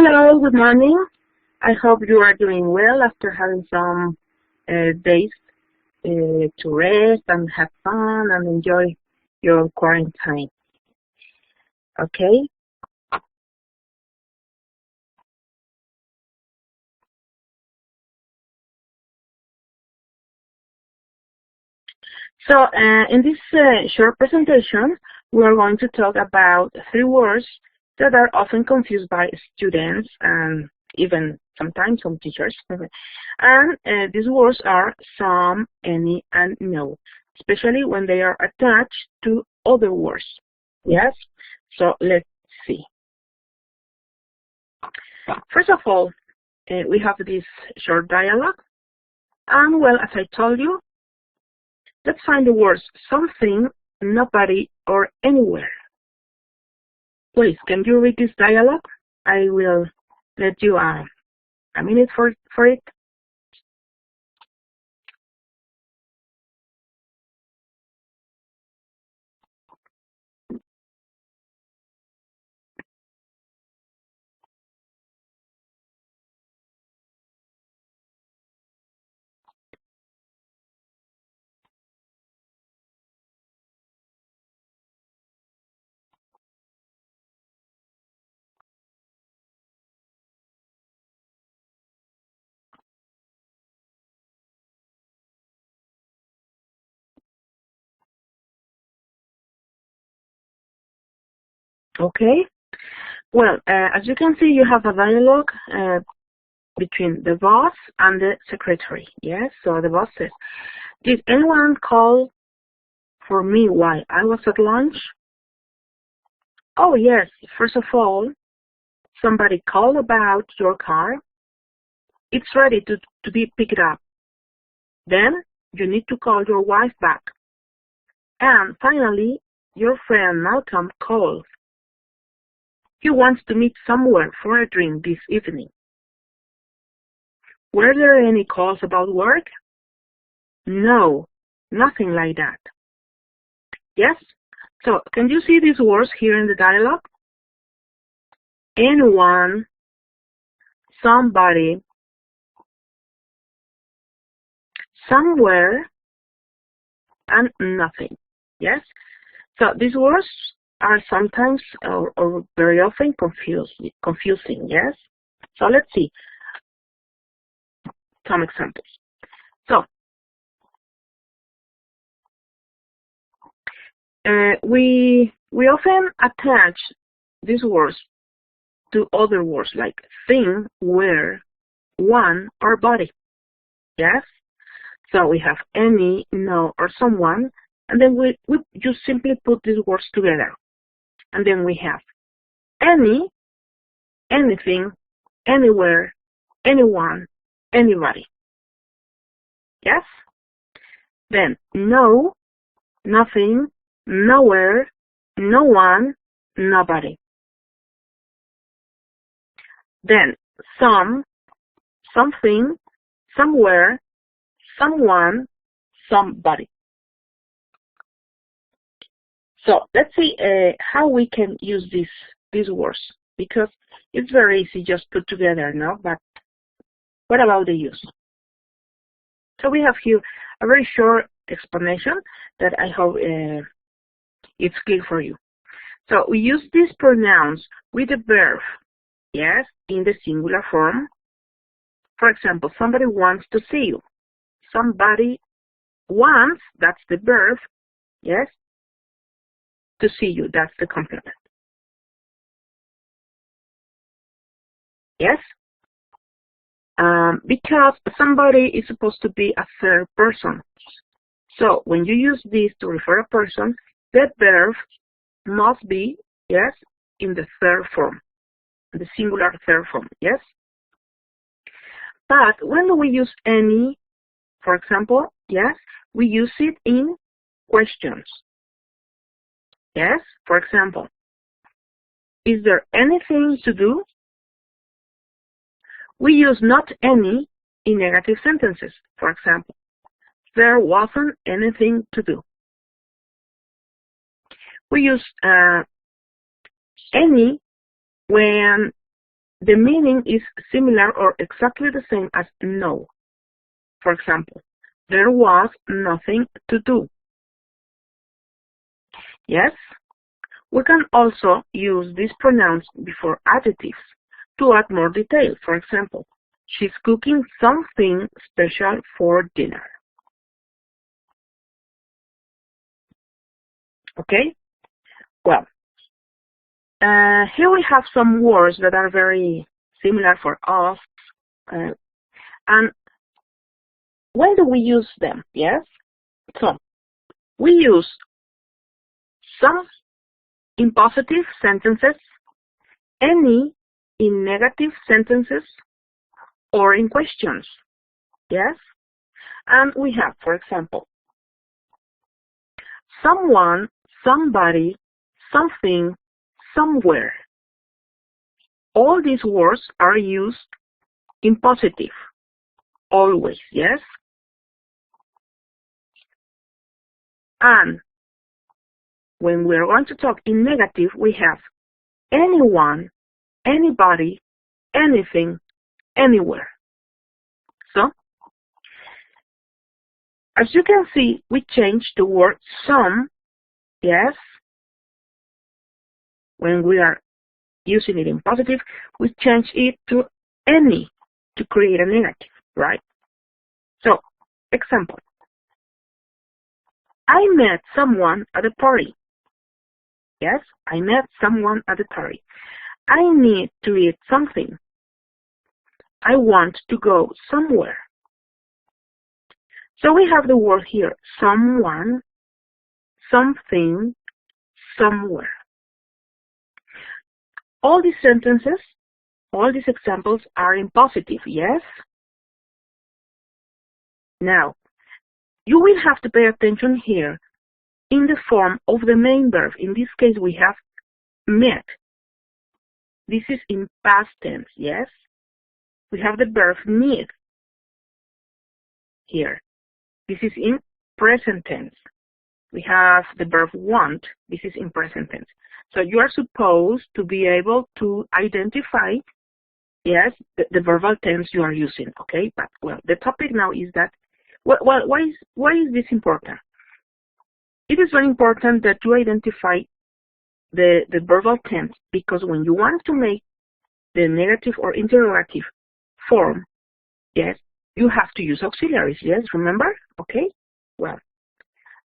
Hello, good morning. I hope you are doing well after having some days to rest and have fun and enjoy your quarantine. Okay? So, in this short presentation, we are going to talk about 3 words that are often confused by students and even sometimes some teachers. And these words are some, any, and no, especially when they are attached to other words. Yes? So, let's see. First of all, we have this short dialogue. And well, as I told you, let's find the words something, nobody, or anywhere. Please, can you read this dialogue? I will let you a minute for it. Okay. Well, as you can see, you have a dialogue between the boss and the secretary. Yes. So the boss says, "Did anyone call for me while I was at lunch?" "Oh yes. First of all, somebody called about your car. It's ready to be picked up. Then you need to call your wife back. And finally, your friend Malcolm called. He wants to meet somewhere for a drink this evening." "Were there any calls about work?" "No, nothing like that." Yes? So, can you see these words here in the dialogue? Anyone, somebody, somewhere, and nothing. Yes? So, these words are sometimes or very often confusing. Yes? So, let's see some examples. So, we often attach these words to other words like thing, where, one, or body. Yes? So we have any, no, or someone, and then we just simply put these words together. And then we have any, anything, anywhere, anyone, anybody. Yes? Then no, nothing, nowhere, no one, nobody. Then some, something, somewhere, someone, somebody. So let's see how we can use these words, because it's very easy just put together, no? But what about the use? So we have here a very short explanation that I hope it's clear for you. So we use these pronouns with the verb, yes, in the singular form. For example, somebody wants to see you. Somebody wants, that's the verb, yes, to see you, that's the complement. Yes? Because somebody is supposed to be a third person. So when you use this to refer a person, that verb must be, yes, in the third form, the singular third form, yes? But when we use any, for example, yes, we use it in questions. Yes? For example, is there anything to do? We use not any in negative sentences. For example, there wasn't anything to do. We use any when the meaning is similar or exactly the same as no. For example, there was nothing to do. Yes? We can also use these pronouns before adjectives to add more detail. For example, she's cooking something special for dinner. Okay? Well, here we have some words that are very similar for us. And when do we use them? Yes? So, we use some in positive sentences, any in negative sentences, or in questions. Yes? And we have, for example, someone, somebody, something, somewhere. All these words are used in positive, always, yes? And when we're going to talk in negative, we have anyone, anybody, anything, anywhere. So, as you can see, we changed the word some, yes? When we are using it in positive, we change it to any to create a negative, right? So, example. I met someone at a party. Yes, I met someone at a party. I need to eat something. I want to go somewhere. So we have the word here, someone, something, somewhere. All these sentences, all these examples are in positive, yes? Now, you will have to pay attention here in the form of the main verb. In this case, we have met. This is in past tense, yes? We have the verb need here. This is in present tense. We have the verb want. This is in present tense. So you are supposed to be able to identify, yes, the verbal tense you are using, okay? But, well, the topic now is that, well, why is this important? It is very important that you identify the verbal tense, because when you want to make the negative or interrogative form, yes, you have to use auxiliaries, yes, remember? Okay? Well,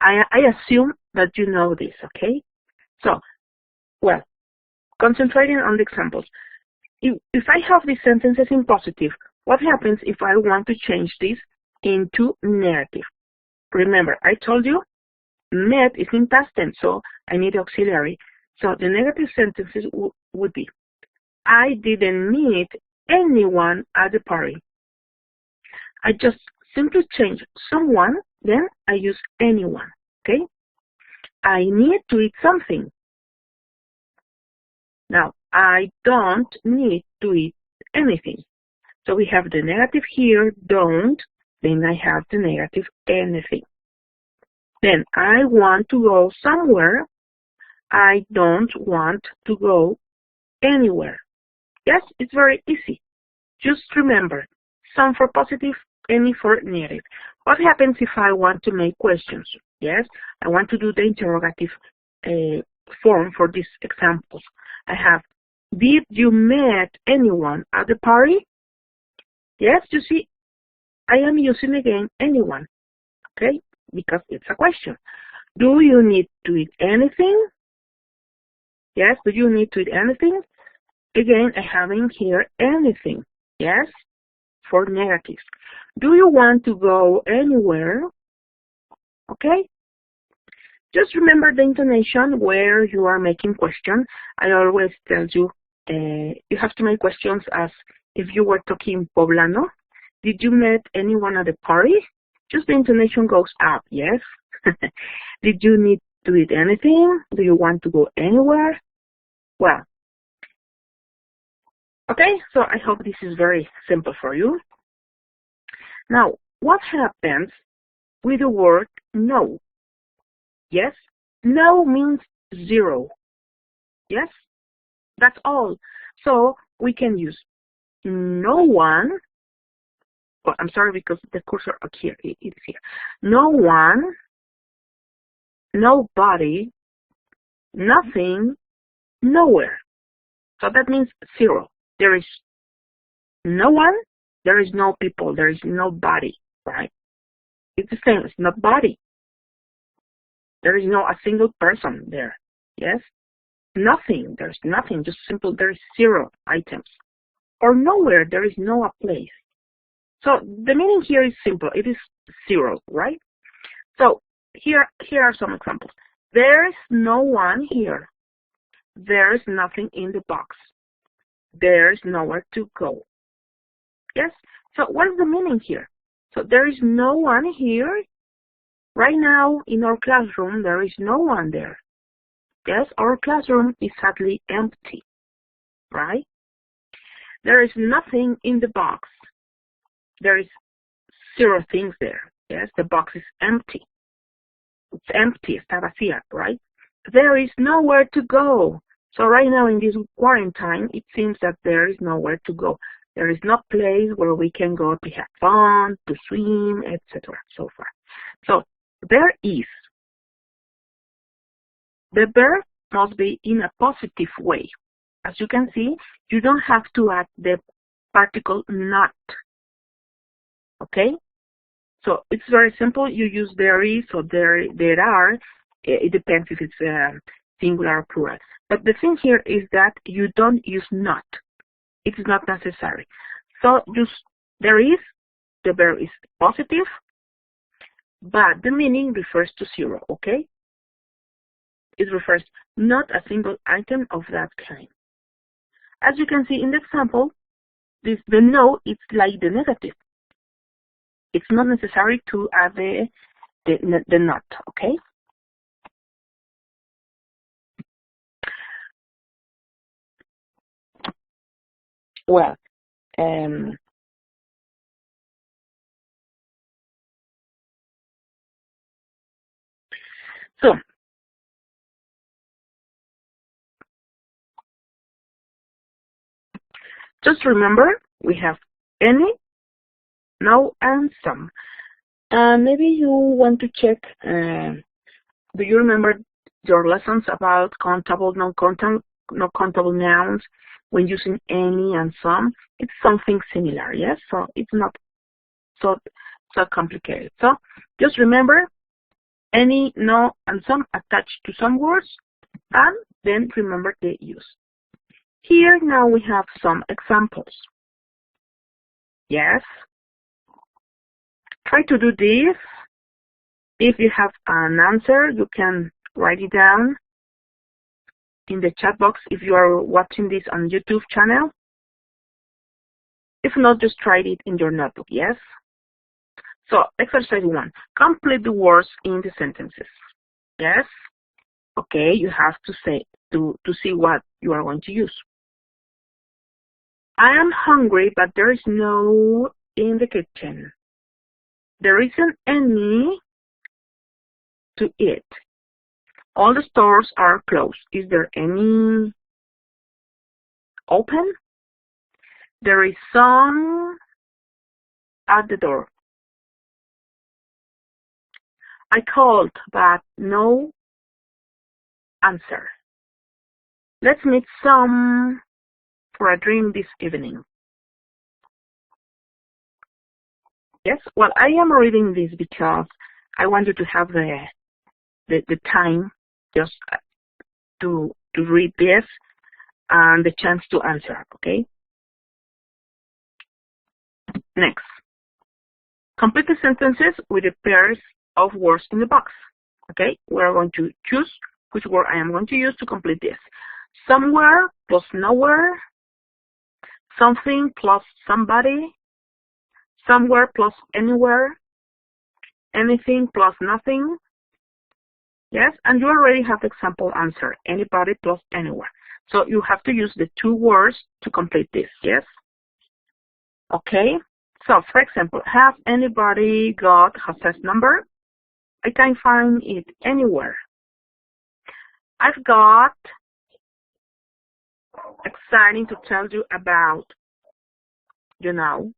I assume that you know this, okay? So, well, concentrating on the examples. If I have these sentences in positive, what happens if I want to change this into negative? Remember, I told you met is in past tense, so I need auxiliary. So the negative sentences would be, I didn't meet anyone at the party. I just simply change someone, then I use anyone, okay? I need to eat something. Now, I don't need to eat anything. So we have the negative here, don't, then I have the negative anything. Then I want to go somewhere. I don't want to go anywhere. Yes, it's very easy. Just remember, some for positive, any for negative. What happens if I want to make questions? Yes, I want to do the interrogative form for these examples. I have, did you meet anyone at the party? Yes, you see, I am using again anyone, okay, because it's a question. Do you need to eat anything? Yes, do you need to eat anything? Again, I have in here anything, yes, for negatives. Do you want to go anywhere? Okay? Just remember the intonation where you are making questions. I always tell you, you have to make questions as if you were talking Poblano. Did you meet anyone at the party? Just the intonation goes up, yes? Did you need to eat anything? Do you want to go anywhere? Well, okay, so I hope this is very simple for you. Now, what happens with the word no? Yes? No means zero. Yes? That's all. So we can use no one, well, I'm sorry because the cursor up here, it's here. No one, nobody, nothing, nowhere. So that means zero. There is no one, there is no people, there is nobody, right? It's the same, it's not body. There is no a single person there, yes? Nothing, there's nothing, just simple, there is zero items. Or nowhere, there is no a place. So the meaning here is simple, it is zero, right? So here are some examples. There is no one here. There is nothing in the box. There is nowhere to go. Yes? So what is the meaning here? So there is no one here. Right now in our classroom, there is no one there. Yes, our classroom is sadly empty, right? There is nothing in the box. There is zero things there. Yes, the box is empty. It's empty, está vacía, right? There is nowhere to go. So right now in this quarantine, it seems that there is nowhere to go. There is no place where we can go to have fun, to swim, etc. So far. So there is. The verb must be in a positive way. As you can see, you don't have to add the particle not. Okay? So it's very simple. You use there is or there are. It depends if it's singular or plural. But the thing here is that you don't use not. It is not necessary. So use there is. The verb is positive, but the meaning refers to zero. Okay? It refers not a single item of that kind. As you can see in the example, the no is like the negative. It's not necessary to add the not, okay? Well, so just remember we have any, no, and some. Maybe you want to check, do you remember your lessons about countable, non-countable nouns when using any and some? It's something similar, yes? So it's not so complicated. So just remember any, no, and some attached to some words, and then remember the use. Here now we have some examples. Yes. Try to do this. If you have an answer, you can write it down in the chat box if you are watching this on YouTube channel. If not, just try it in your notebook, yes? So, exercise 1. Complete the words in the sentences. Yes? Okay, you have to say to see what you are going to use. I am hungry, but there is no in the kitchen. There isn't any to eat. All the stores are closed. Is there any open? There is some at the door. I called, but no answer. Let's meet some for a drink this evening. Yes, well, I am reading this because I want you to have the time just to read this and the chance to answer, okay? Next. Complete the sentences with the pairs of words in the box, okay? We're going to choose which word I am going to use to complete this. Somewhere plus nowhere, something plus somebody, somewhere plus anywhere, anything plus nothing. Yes, and you already have the example answer, anybody plus anywhere. So you have to use the two words to complete this, yes? Okay, so for example, has anybody got Jose's number? I can find it anywhere. I've got exciting to tell you about. you know,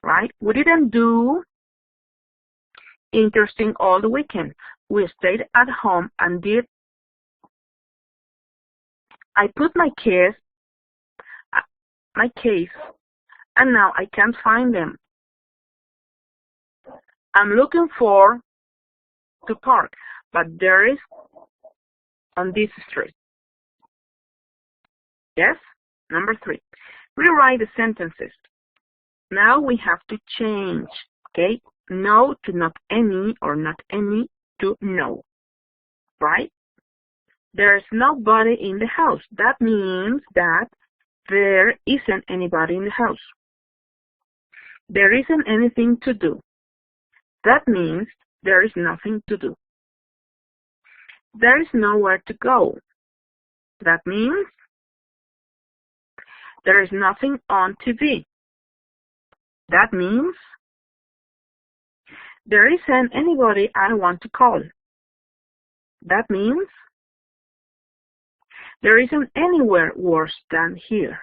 right? We didn't do interesting all the weekend. We stayed at home and did. I put my case, and now I can't find them. I'm looking for to park, but there is on this street. Yes? Number 3. Rewrite the sentences. Now we have to change, okay? No to not any, or not any to no, right? There's nobody in the house. That means that there isn't anybody in the house. There isn't anything to do. That means there is nothing to do. There is nowhere to go. That means there is nothing on TV. That means there isn't anybody I want to call. That means there isn't anywhere worse than here.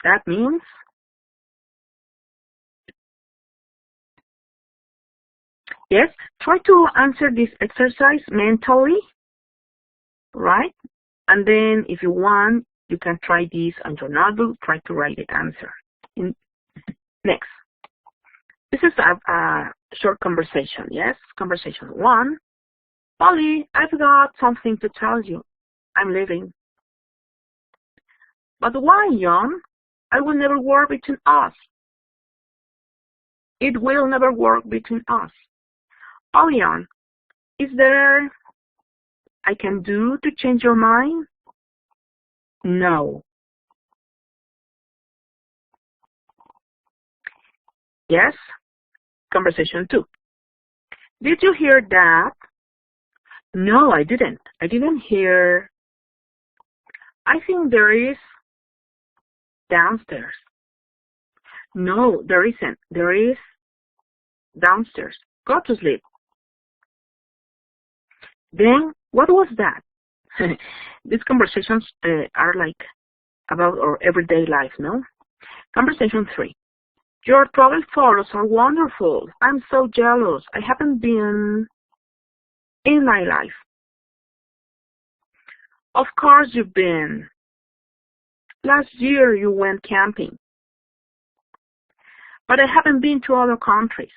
That means yes, try to answer this exercise mentally, right? And then if you want, you can try this on your notebook, try to write the answer. Next. This is a short conversation, yes? Conversation 1. Polly, I've got something to tell you. I'm leaving. But why, John? I will never work between us. It will never work between us. Oh, John, is there I can do to change your mind? No. Yes? Conversation 2. Did you hear that? No, I didn't. I didn't hear. I think there is downstairs. No, there isn't. There is downstairs. Go to sleep. Then, what was that? These conversations are like about our everyday life, no? Conversation 3. Your travel photos are wonderful. I'm so jealous. I haven't been in my life. Of course you've been. Last year you went camping. But I haven't been to other countries.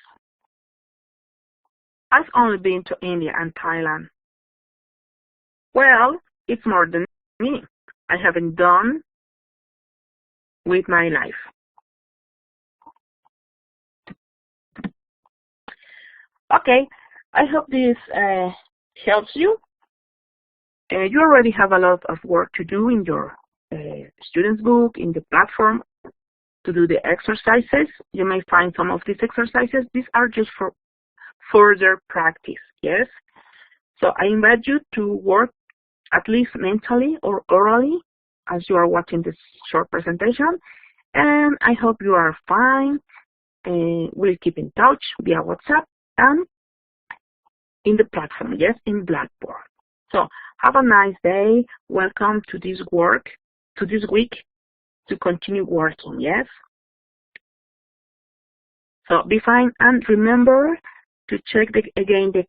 I've only been to India and Thailand. Well, it's more than me. I haven't done with my life. Okay, I hope this helps you. You already have a lot of work to do in your student's book, in the platform, to do the exercises. You may find some of these exercises. These are just for further practice, yes? So I invite you to work at least mentally or orally as you are watching this short presentation. And I hope you are fine. We'll keep in touch via WhatsApp and in the platform, yes, in Blackboard. So have a nice day. Welcome to this week to continue working, yes? So be fine and remember to check again the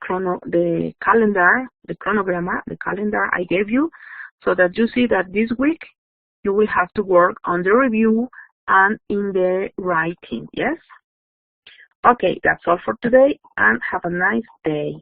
calendar I gave you, so that you see that this week you will have to work on the review and in the writing, yes? Okay, that's all for today and have a nice day.